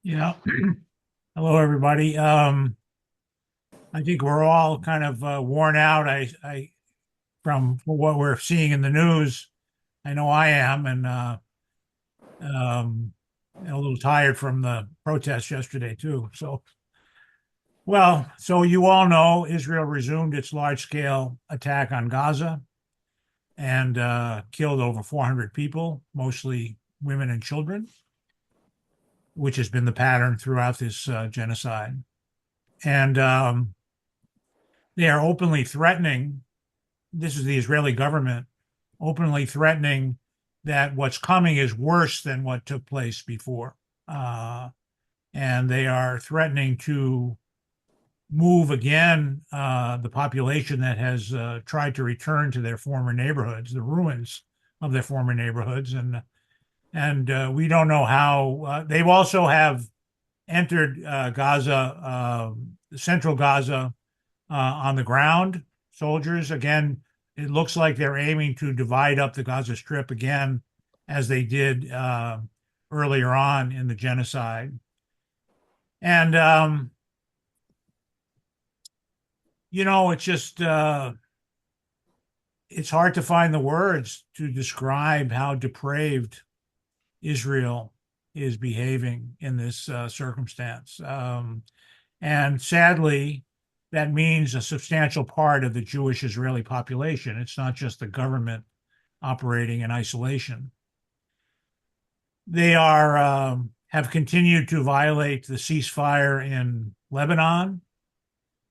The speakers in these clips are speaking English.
Yeah. Hello, everybody. I think we're all kind of worn out. From what we're seeing in the news. I know I am, and um, a little tired from the protests yesterday too. So you all know Israel resumed its large-scale attack on Gaza and killed over 400 people, mostly women and children, which has been the pattern throughout this genocide. And they are openly threatening, this is the Israeli government, openly threatening that what's coming is worse than what took place before. Uh, and they are threatening to move again the population that has tried to return to their former neighborhoods, the ruins of their former neighborhoods. And we don't know how. They also have entered Gaza, central Gaza, on the ground. Soldiers, again, it looks like they're aiming to divide up the Gaza Strip again, as they did earlier on in the genocide. And, it's just, it's hard to find the words to describe how depraved Israel is behaving in this circumstance. And sadly, that means a substantial part of the Jewish Israeli population. It's not just the government operating in isolation. They are have continued to violate the ceasefire in Lebanon,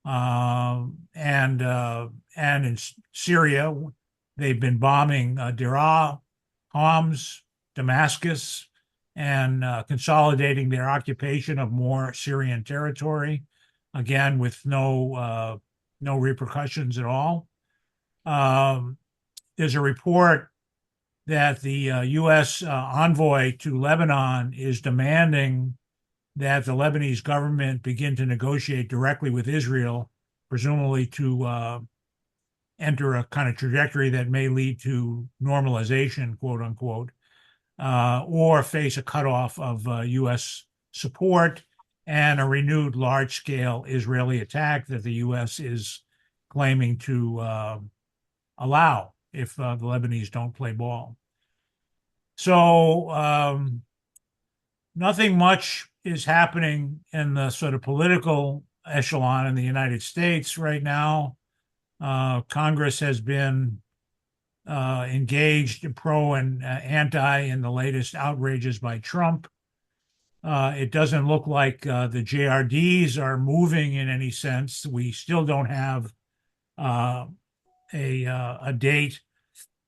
and in Syria. They've been bombing Daraa, Homs, Damascus, and consolidating their occupation of more Syrian territory, again with no repercussions at all. There's a report that the U.S. Envoy to Lebanon is demanding that the Lebanese government begin to negotiate directly with Israel, presumably to enter a kind of trajectory that may lead to normalization, quote unquote, or face a cutoff of U.S. support and a renewed large-scale Israeli attack that the U.S. is claiming to allow if the Lebanese don't play ball. So nothing much is happening in the sort of political echelon in the United States right now. Congress has been engaged pro and anti in the latest outrages by Trump. It doesn't look like the JRDs are moving in any sense. We still don't have a date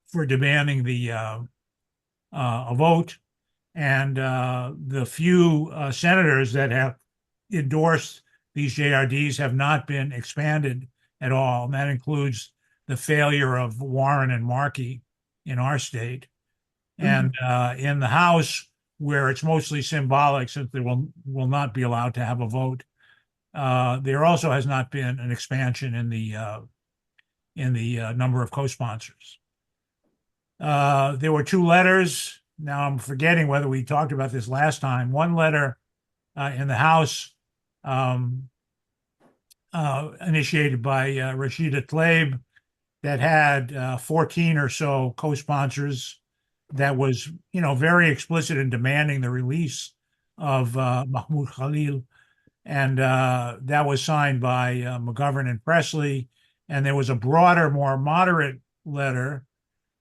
for demanding a vote, and the few senators that have endorsed these JRDs have not been expanded at all. And that includes the failure of Warren and Markey in our state. And in the House, where it's mostly symbolic, since they will not be allowed to have a vote, there also has not been an expansion in the number of co-sponsors. There were two letters. Now I'm forgetting whether we talked about this last time. One letter in the House, initiated by Rashida Tlaib, that had 14 or so co-sponsors, that was, very explicit in demanding the release of Mahmoud Khalil. And that was signed by McGovern and Presley. And there was a broader, more moderate letter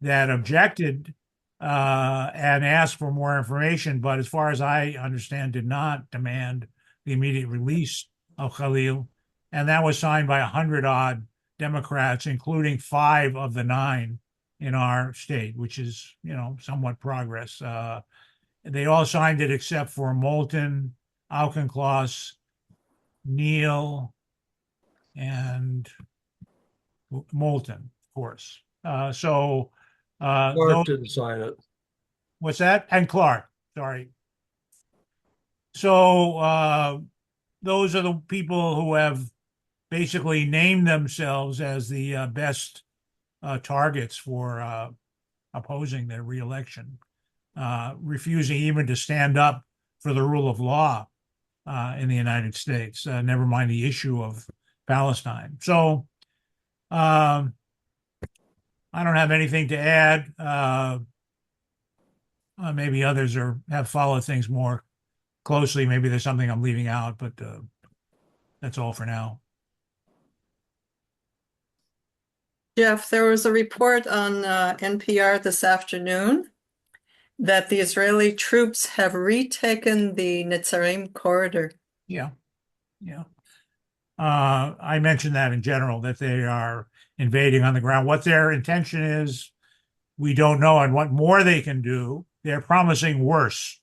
that objected and asked for more information, but as far as I understand, did not demand the immediate release of Khalil. And that was signed by 100-odd Democrats, including 5 of the 9 in our state, which is, somewhat progress. They all signed it except for Moulton, Auchincloss, Neal, and Moulton, of course. Clark didn't sign it. What's that? And Clark, sorry. So those are the people who have basically named themselves as the best targets for opposing their reelection, refusing even to stand up for the rule of law in the United States, never mind the issue of Palestine. So I don't have anything to add. Maybe others have followed things more closely. Maybe there's something I'm leaving out, but that's all for now. Jeff, there was a report on NPR this afternoon that the Israeli troops have retaken the Netzarim corridor. Yeah, yeah. I mentioned that in general, that they are invading on the ground. What their intention is, we don't know, and what more they can do. They're promising worse.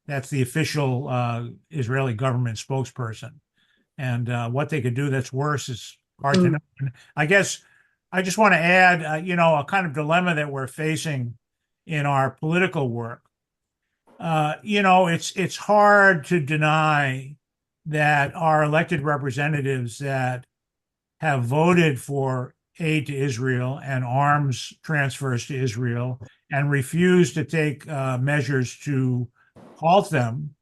That's the official Israeli government spokesperson. And what they could do that's worse is hard to know. I guess I just want to add, a kind of dilemma that we're facing in our political work. It's hard to deny that our elected representatives that have voted for aid to Israel and arms transfers to Israel and refuse to take measures to halt them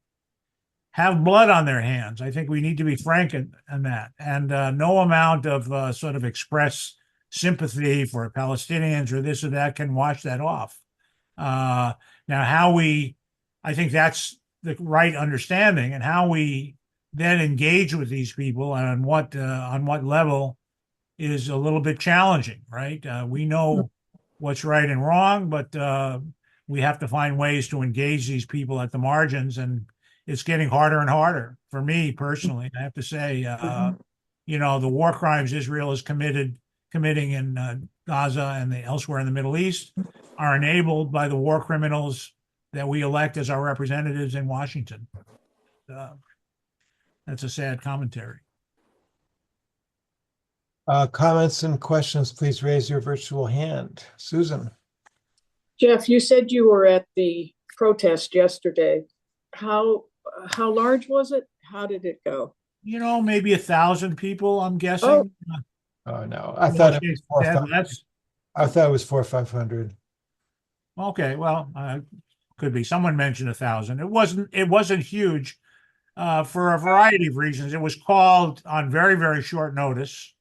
have blood on their hands. I think we need to be frank in that. And no amount of sort of express sympathy for Palestinians or this or that can wash that off. Now, I think that's the right understanding, and how we then engage with these people and on what level is a little bit challenging, right? We know what's right and wrong, but we have to find ways to engage these people at the margins, and it's getting harder and harder for me personally. I have to say, the war crimes Israel is committing in Gaza and elsewhere in the Middle East are enabled by the war criminals that we elect as our representatives in Washington. That's a sad commentary. Comments and questions, please raise your virtual hand. Susan. Jeff, you said you were at the protest yesterday. How large was it? How did it go? Maybe 1,000 people, I'm guessing. Oh no, I thought it was 400. I thought it was 400 or 500. Okay, well, could be. Someone mentioned 1,000. It wasn't huge for a variety of reasons. It was called on very, very short notice.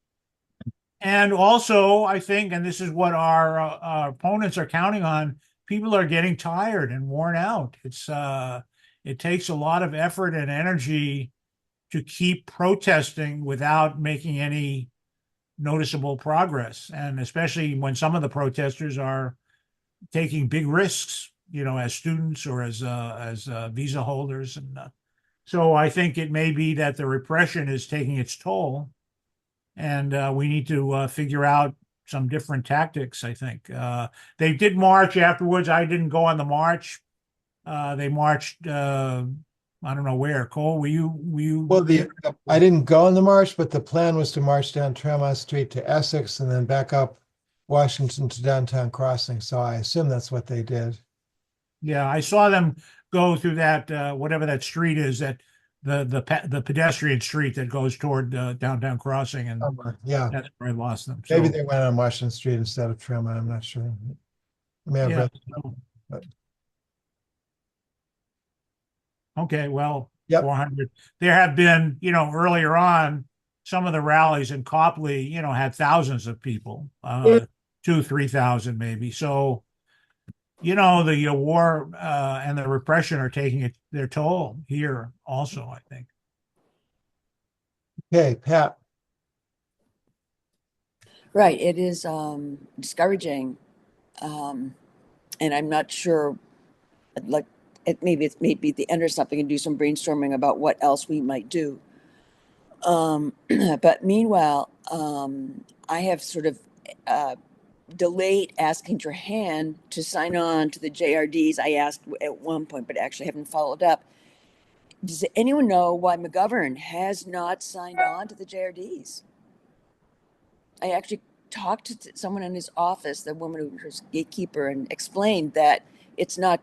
And also, I think, and this is what our opponents are counting on, people are getting tired and worn out. It takes a lot of effort and energy to keep protesting without making any noticeable progress. And especially when some of the protesters are taking big risks, as students or as visa holders. And so I think it may be that the repression is taking its toll. And we need to figure out some different tactics, I think. They did march afterwards. I didn't go on the march. They marched, I don't know where. Cole, were you? Well, I didn't go on the march, but the plan was to march down Tremont Street to Essex and then back up Washington to Downtown Crossing. So I assume that's what they did. Yeah, I saw them go through that, whatever that street is, that the pedestrian street that goes toward Downtown Crossing, and yeah, that's where I lost them. Maybe they went on Washington Street instead of Tremont. I'm not sure. I may have read but... Okay, well, yep. 400. There have been, earlier on, some of the rallies in Copley, had thousands of people, 2,000-3,000 maybe. So, the war and the repression are taking their toll here also, I think. Okay, Pat. Right. It is discouraging. And I'm not sure, maybe it's maybe the end or something, and do some brainstorming about what else we might do. But meanwhile, I have sort of delayed asking Trahan to sign on to the JRDs. I asked at one point, but actually haven't followed up. Does anyone know why McGovern has not signed on to the JRDs? I actually talked to someone in his office, the woman who was gatekeeper, and explained that it's not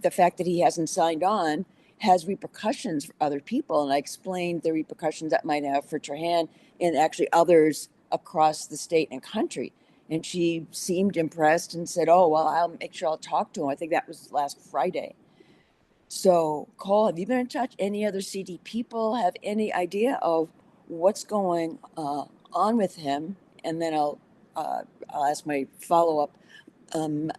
the fact that he hasn't signed on has repercussions for other people. And I explained the repercussions that might have for Trahan and actually others across the state and country. And she seemed impressed and said, oh, well, I'll make sure I'll talk to him. I think that was last Friday. So, Cole, have you been in touch? Any other CD people have any idea of what's going on with him? And then I'll ask my follow up. I'm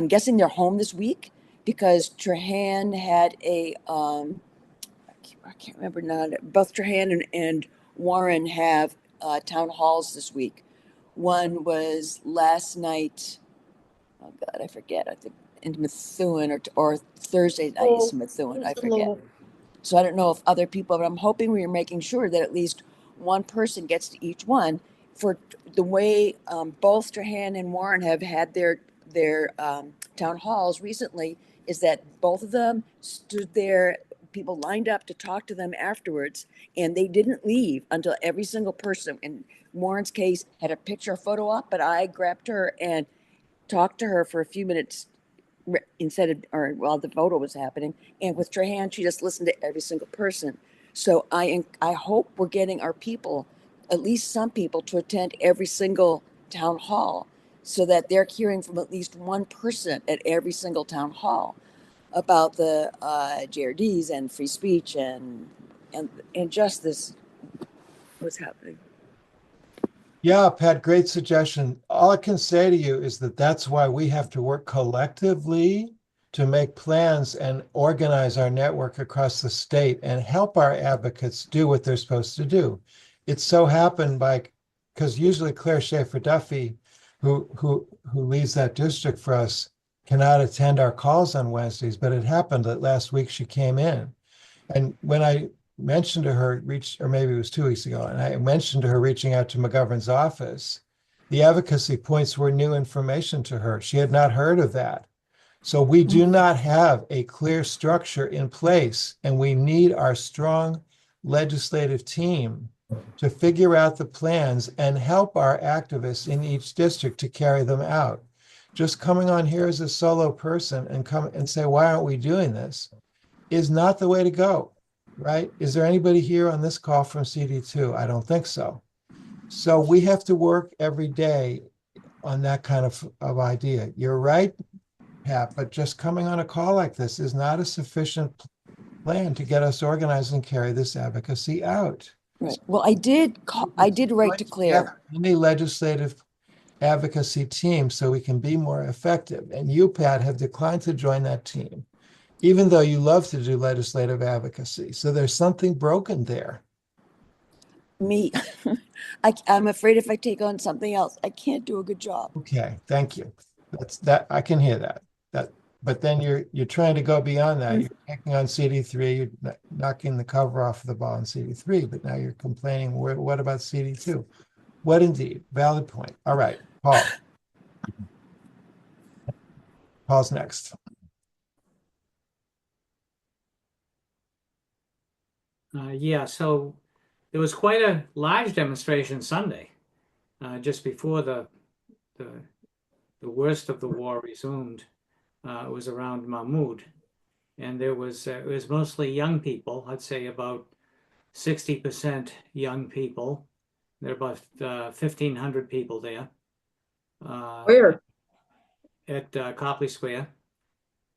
guessing they're home this week because Trahan had I can't remember now. Both Trahan and Warren have town halls this week. One was last night. Oh God, I forget. I think in Methuen or Thursday night is Methuen. I forget. So I don't know if other people, but I'm hoping we are making sure that at least one person gets to each one. For the way both Trahan and Warren have had their town halls recently, is that both of them stood there. People lined up to talk to them afterwards, and they didn't leave until every single person. In Warren's case, had a picture, photo op, but I grabbed her and talked to her for a few minutes instead of, or while the photo was happening. And with Trahan, she just listened to every single person. So I hope we're getting our people, at least some people, to attend every single town hall, so that they're hearing from at least one person at every single town hall about the JRDs and free speech and justice. What's happening? Yeah, Pat, great suggestion. All I can say to you is that that's why we have to work collectively to make plans and organize our network across the state and help our advocates do what they're supposed to do. It so happened because usually Claire Schaefer Duffy, who leads that district for us, cannot attend our calls on Wednesdays, but it happened that last week she came in. And when I mentioned to her, or maybe it was 2 weeks ago, and I mentioned to her reaching out to McGovern's office, the advocacy points were new information to her. She had not heard of that. So we do not have a clear structure in place, and we need our strong legislative team to figure out the plans and help our activists in each district to carry them out. Just coming on here as a solo person and come and say, why aren't we doing this, is not the way to go, right? Is there anybody here on this call from CD2? I don't think so. So we have to work every day on that kind of idea. You're right, Pat, but just coming on a call like this is not a sufficient plan to get us organized and carry this advocacy out. Right. Well, I did write to Claire. Any legislative advocacy team so we can be more effective. And you, Pat, have declined to join that team, even though you love to do legislative advocacy. So there's something broken there. Me, I'm afraid if I take on something else, I can't do a good job. Okay, thank you. That I can hear that. But then you're trying to go beyond that. You're taking on CD3, you're knocking the cover off the ball in CD3, but now you're complaining, what about CD2? What indeed? Valid point. All right, Paul. Paul's next. Yeah, so there was quite a large demonstration Sunday, just before the worst of the war resumed. It was around Mahmoud, and it was mostly young people. I'd say about 60% young people. There are about 1,500 people there. Where? At Copley Square.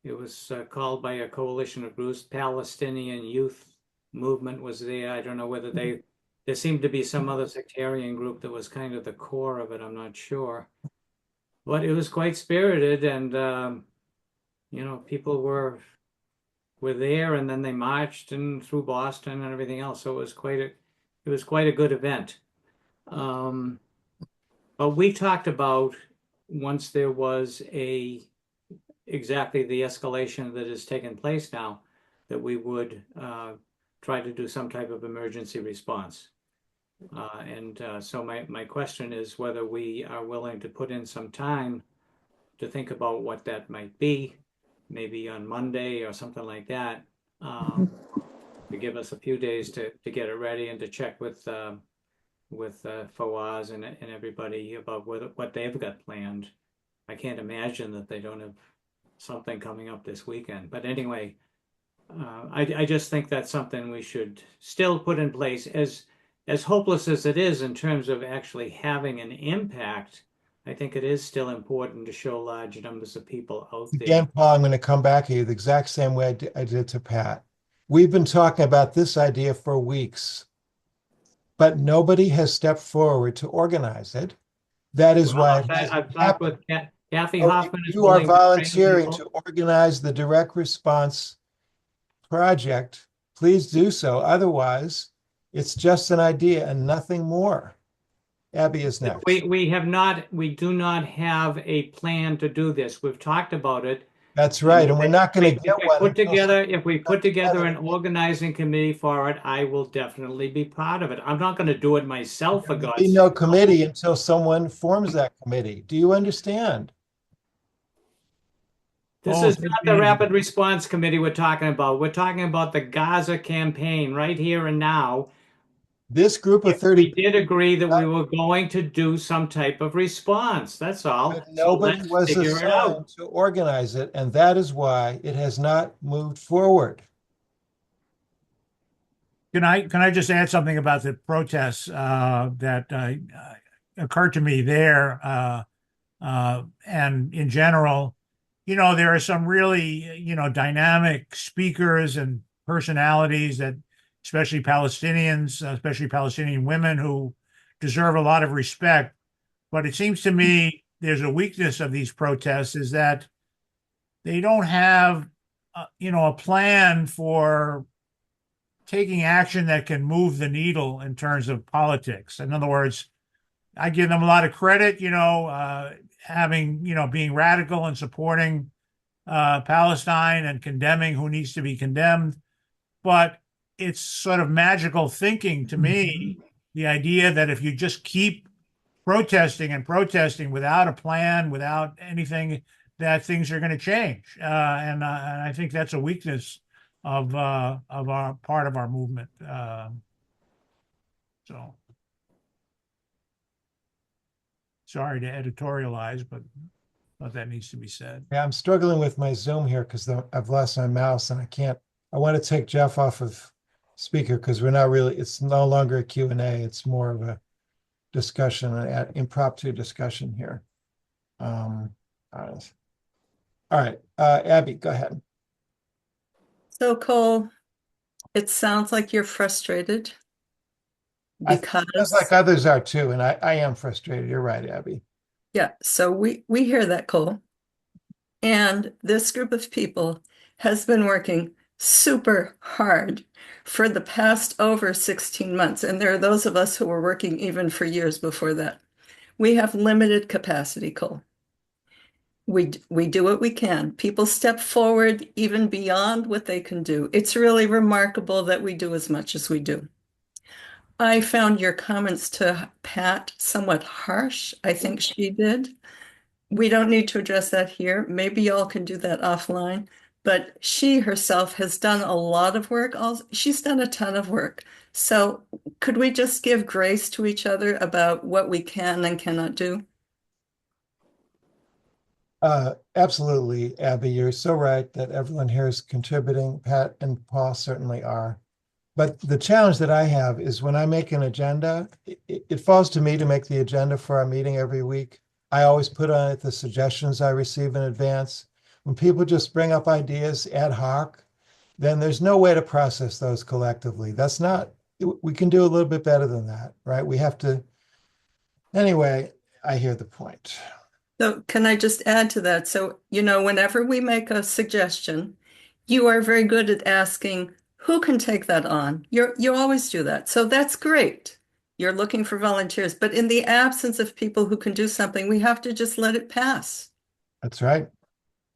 It was called by a coalition of groups. Palestinian Youth Movement was there. I don't know whether there seemed to be some other sectarian group that was kind of the core of it. I'm not sure. But it was quite spirited, and people were there, and then they marched and through Boston and everything else. So it was quite a good event. But we talked about, once there was exactly the escalation that has taken place now, that we would try to do some type of emergency response. So my question is whether we are willing to put in some time to think about what that might be, maybe on Monday or something like that, to give us a few days to get it ready and to check with Fawaz and everybody about what they've got planned. I can't imagine that they don't have something coming up this weekend. But anyway, I just think that's something we should still put in place. As hopeless as it is in terms of actually having an impact, I think it is still important to show large numbers of people out there. Again, Paul, I'm going to come back at you the exact same way I did to Pat. We've been talking about this idea for weeks, but nobody has stepped forward to organize it. That is why it hasn't I've talked happened. with Kathy Oh, Hoffman is you are willing to train volunteering people. to organize the direct response project. Please do so. Otherwise, it's just an idea and nothing more. Abby is next. We do not have a plan to do this. We've talked about it. That's right. And we're not going to get one. If we put together an organizing committee for it, I will definitely be part of it. I'm not going to do it myself, for There'll God's be no sake. committee until someone forms that committee. Do you understand? This Oh, is not the rapid response committee we're talking about. We're talking about the Gaza campaign right here and now. This group of We 30 did agree that we were going to do some type of response. That's all. but So nobody let's was figure it out. assigned to organize it, and that is why it has not moved forward. Can I just add something about the protests that occurred to me there, and in general, there are some really dynamic speakers and personalities that, especially Palestinians, especially Palestinian women, who deserve a lot of respect. But it seems to me there's a weakness of these protests is that they don't have a plan for taking action that can move the needle in terms of politics. In other words, I give them a lot of credit, having, being radical and supporting Palestine and condemning who needs to be condemned. But it's sort of magical thinking to me, the idea that if you just keep protesting and protesting without a plan, without anything, that things are going to change. And I think that's a weakness of our part of our movement. So sorry to editorialize, but that needs to be said. Yeah, I'm struggling with my Zoom here because I've lost my mouse and I want to take Jeff off of speaker because it's no longer a Q&A. It's more of a discussion, an impromptu discussion here. All right, Abby, go ahead. So Cole, it sounds like you're frustrated Just like others are too, and I am frustrated. You're right, Abby. yeah, so we hear that, Cole. And this group of people has been working super hard for the past over 16 months. And there are those of us who were working even for years before that. We have limited capacity, Cole. We do what we can. People step forward even beyond what they can do. It's really remarkable that we do as much as we do. I found your comments to Pat somewhat harsh. I think she did. We don't need to address that here. Maybe y'all can do that offline. But she herself has done a lot of work. She's done a ton of work. So could we just give grace to each other about what we can and cannot do? Absolutely, Abby. You're so right that everyone here is contributing. Pat and Paul certainly are. But the challenge that I have is when I make an agenda, it falls to me to make the agenda for our meeting every week. I always put on it the suggestions I receive in advance. When people just bring up ideas ad hoc, then there's no way to process those collectively. We can do a little bit better than that, right? We have to, anyway, I hear the point. So can I just add to that? So, whenever we make a suggestion, you are very good at asking, who can take that on? You always do that. So that's great. You're looking for volunteers. But in the absence of people who can do something, we have to just let it pass. That's right.